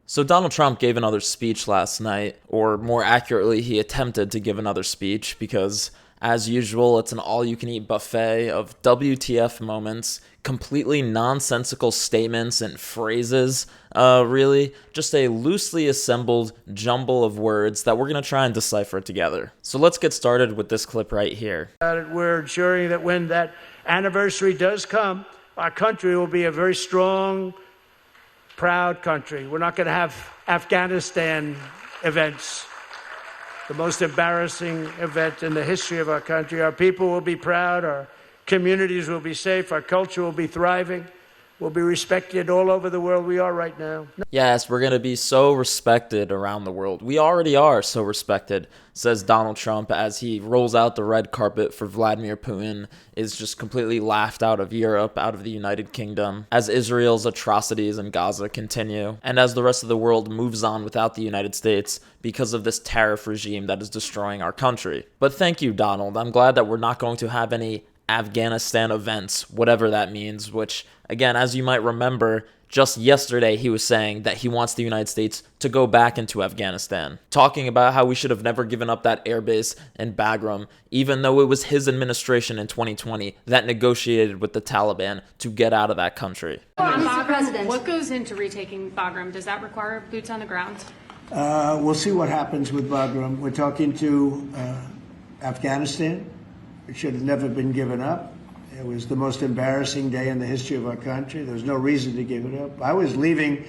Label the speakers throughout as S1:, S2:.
S1: So Donald Trump gave another speech last night, or more accurately, he attempted to give another speech because, as usual, it's an all-you-can-eat buffet of WTF moments, completely nonsensical statements and phrases, really. Just a loosely assembled jumble of words that we're going to try and decipher together. So let's get started with this clip right here.
S2: We're ensuring that when that anniversary does come, our country will be a very strong, proud country. We're not going to have Afghanistan events, the most embarrassing event in the history of our country. Our people will be proud, our communities will be safe, our culture will be thriving, we'll be respected all over the world. We are right now.
S1: Yes, we're going to be so respected around the world. We already are so respected, says Donald Trump as he rolls out the red carpet for Vladimir Putin, is just completely laughed out of Europe, out of the United Kingdom, as Israel's atrocities in Gaza continue, and as the rest of the world moves on without the United States because of this tariff regime that is destroying our country. But thank you, Donald. I'm glad that we're not going to have any Afghanistan events, whatever that means, which, again, as you might remember, just yesterday he was saying that he wants the United States to go back into Afghanistan, talking about how we should have never given up that airbase in Bagram, even though it was his administration in 2020 that negotiated with the Taliban to get out of that country.
S3: Mr. President, what goes into retaking Bagram? Does that require boots on the ground?
S4: We'll see what happens with Bagram. We're talking to Afghanistan. It should have never been given up. It was the most embarrassing day in the history of our country. There was no reason to give it up. I was leaving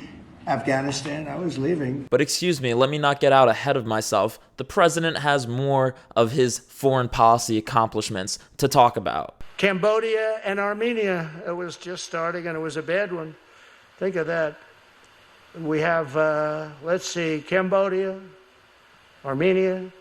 S4: Afghanistan. I was leaving.
S1: But excuse me, let me not get out ahead of myself. The president has more of his foreign policy accomplishments to talk about.
S2: Cambodia and Armenia, it was just starting, and it was a bad one. Think of that. We have, let's see, Cambodia, Armenia.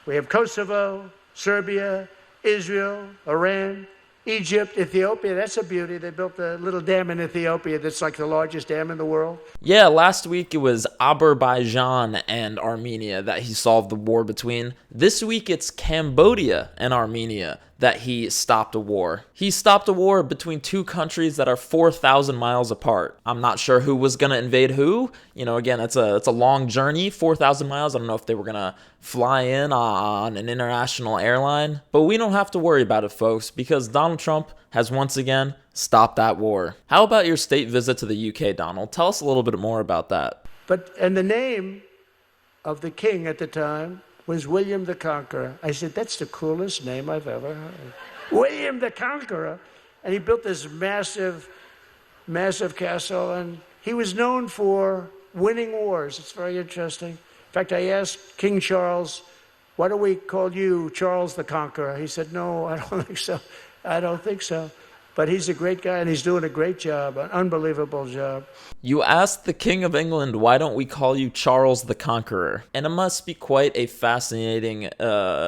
S2: We have Kosovo, Serbia, Israel, Iran, Egypt, Ethiopia. That's a beauty. They built a little dam in Ethiopia that's like the largest dam in the world.
S1: Yeah, last week it was Azerbaijan and Armenia that he solved the war between. This week it's Cambodia and Armenia that he stopped a war. He stopped a war between two countries that are 4,000 miles apart. I'm not sure who was going to invade who. You know, again, it's a long journey, 4,000 miles. I don't know if they were going to fly in on an international airline. But we don't have to worry about it, folks, because Donald Trump has once again stopped that war. How about your state visit to the UK, Donald? Tell us a little bit more about that.
S2: And the name of the king at the time was William the Conqueror. I said, that's the coolest name I've ever heard. William the Conqueror. And he built this massive, massive castle, and he was known for winning wars. It's very interesting. In fact, I asked King Charles, why do we call you Charles the Conqueror? He said, no, I don't think so. I don't think so. But he's a great guy, and he's doing a great job, an unbelievable job.
S1: You asked the King of England, why don't we call you Charles the Conqueror? And it must be quite a fascinating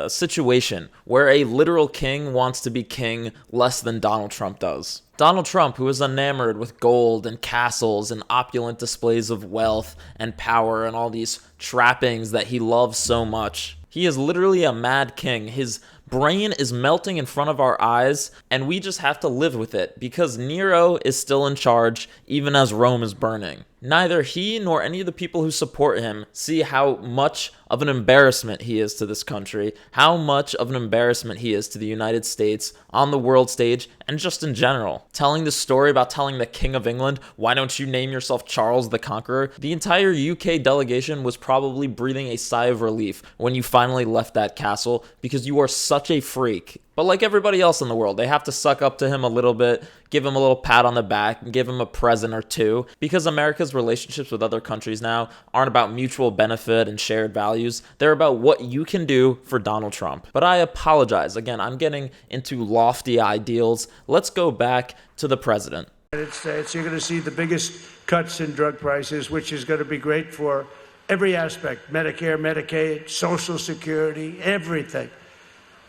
S1: situation where a literal king wants to be king less than Donald Trump does. Donald Trump, who is enamored with gold and castles and opulent displays of wealth and power and all these trappings that he loves so much. He is literally a mad king. His brain is melting in front of our eyes, and we just have to live with it because Nero is still in charge even as Rome is burning. Neither he nor any of the people who support him see how much of an embarrassment he is to this country, how much of an embarrassment he is to the United States on the world stage, and just in general. Telling the story about telling the King of England, why don't you name yourself Charles the Conqueror? The entire UK delegation was probably breathing a sigh of relief when you finally left that castle because you are such a freak. But like everybody else in the world, they have to suck up to him a little bit, give him a little pat on the back, and give him a present or two, because America's relationships with other countries now aren't about mutual benefit and shared values. They're about what you can do for Donald Trump. But I apologize. Again, I'm getting into lofty ideals. Let's go back to the president.
S2: United States, you're going to see the biggest cuts in drug prices, which is going to be great for every aspect, Medicare, Medicaid, Social Security, everything.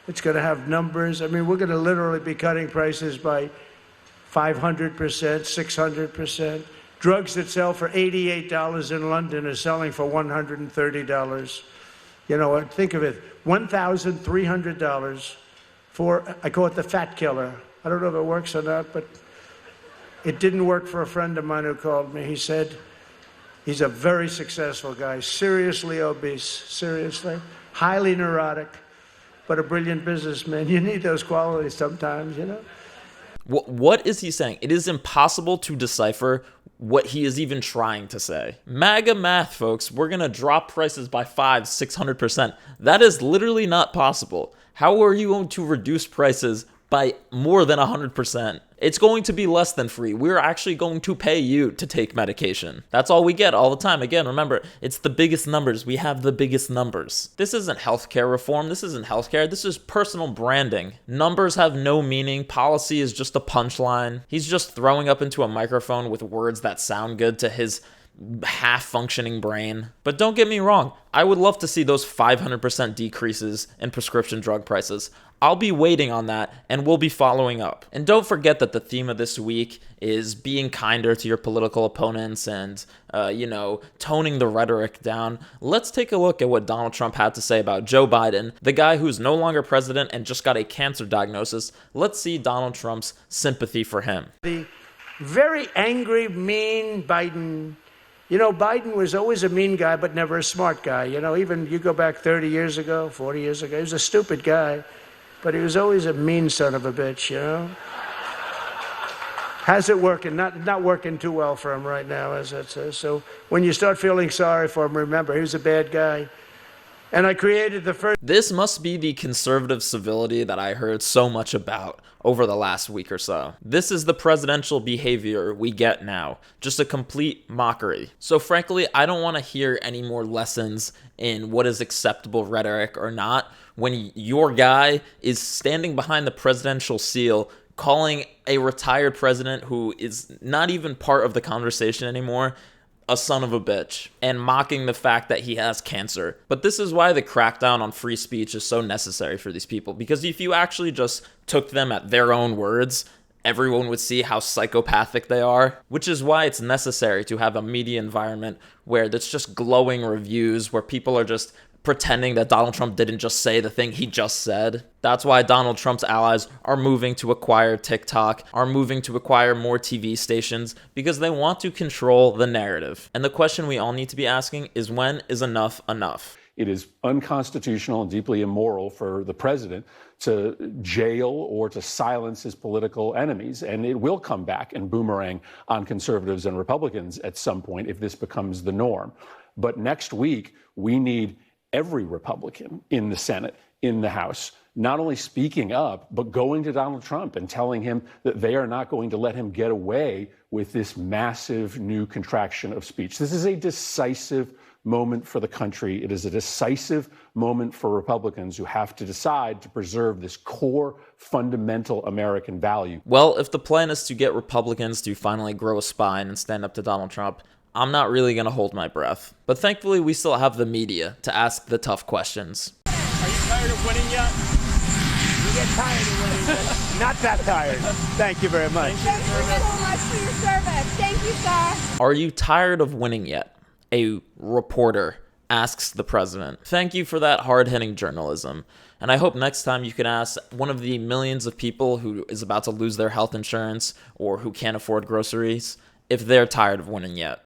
S2: It's going to have numbers. I mean, we're going to literally be cutting prices by 500%, 600%. Drugs that sell for $88 in London are selling for $130. You know, think of it, $1,300 for, I call it the fat killer. I don't know if it works or not, but it didn't work for a friend of mine who called me. He said, He's a very successful guy, seriously obese, seriously, highly neurotic, but a brilliant businessman. You need those qualities sometimes, you know?
S1: What is he saying? It is impossible to decipher what he is even trying to say. MAGA math, folks. We're going to drop prices by 500-600%. That is literally not possible. How are you going to reduce prices by more than 100%? It's going to be less than free. We're actually going to pay you to take medication. That's all we get all the time. Again, remember, it's the biggest numbers. We have the biggest numbers. This isn't healthcare reform. This isn't healthcare. This is personal branding. Numbers have no meaning. Policy is just a punchline. He's just throwing up into a microphone with words that sound good to his half-functioning brain. But don't get me wrong, I would love to see those 500% decreases in prescription drug prices. I'll be waiting on that, and we'll be following up. And don't forget that the theme of this week is being kinder to your political opponents and, toning the rhetoric down. Let's take a look at what Donald Trump had to say about Joe Biden, the guy who's no longer president and just got a cancer diagnosis. Let's see Donald Trump's sympathy for him.
S2: The very angry, mean Biden. You know, Biden was always a mean guy, but never a smart guy. You know, even you go back 30 years ago, 40 years ago, he was a stupid guy, but he was always a mean son of a bitch, you know? How's it working? Not working too well for him right now, as that says. So when you start feeling sorry for him, remember, he was a bad guy. And I created the first...
S1: This must be the conservative civility that I heard so much about over the last week or so. This is the presidential behavior we get now. Just a complete mockery. So frankly, I don't want to hear any more lessons in what is acceptable rhetoric or not when your guy is standing behind the presidential seal calling a retired president who is not even part of the conversation anymore a son of a bitch, and mocking the fact that he has cancer. But this is why the crackdown on free speech is so necessary for these people, because if you actually just took them at their own words, everyone would see how psychopathic they are, which is why it's necessary to have a media environment where it's just glowing reviews, where people are just pretending that Donald Trump didn't just say the thing he just said. That's why Donald Trump's allies are moving to acquire TikTok, are moving to acquire more TV stations, because they want to control the narrative. And the question we all need to be asking is, when is enough enough?
S5: It is unconstitutional and deeply immoral for the president to jail or to silence his political enemies. And it will come back and boomerang on conservatives and Republicans at some point if this becomes the norm. But next week, we need every Republican in the Senate, in the House, not only speaking up, but going to Donald Trump and telling him that they are not going to let him get away with this massive new contraction of speech. This is a decisive moment for the country. It is a decisive moment for Republicans who have to decide to preserve this core fundamental American value.
S1: Well, if the plan is to get Republicans to finally grow a spine and stand up to Donald Trump, I'm not really going to hold my breath. But thankfully, we still have the media to ask the tough questions.
S6: Are you tired of winning yet?
S7: You get tired of winning, but not that tired. Thank you very much.
S6: Thank you so much for your service. Thank you, sir.
S1: Are you tired of winning yet? A reporter asks the president. Thank you for that hard-hitting journalism. And I hope next time you can ask one of the millions of people who is about to lose their health insurance or who can't afford groceries if they're tired of winning yet.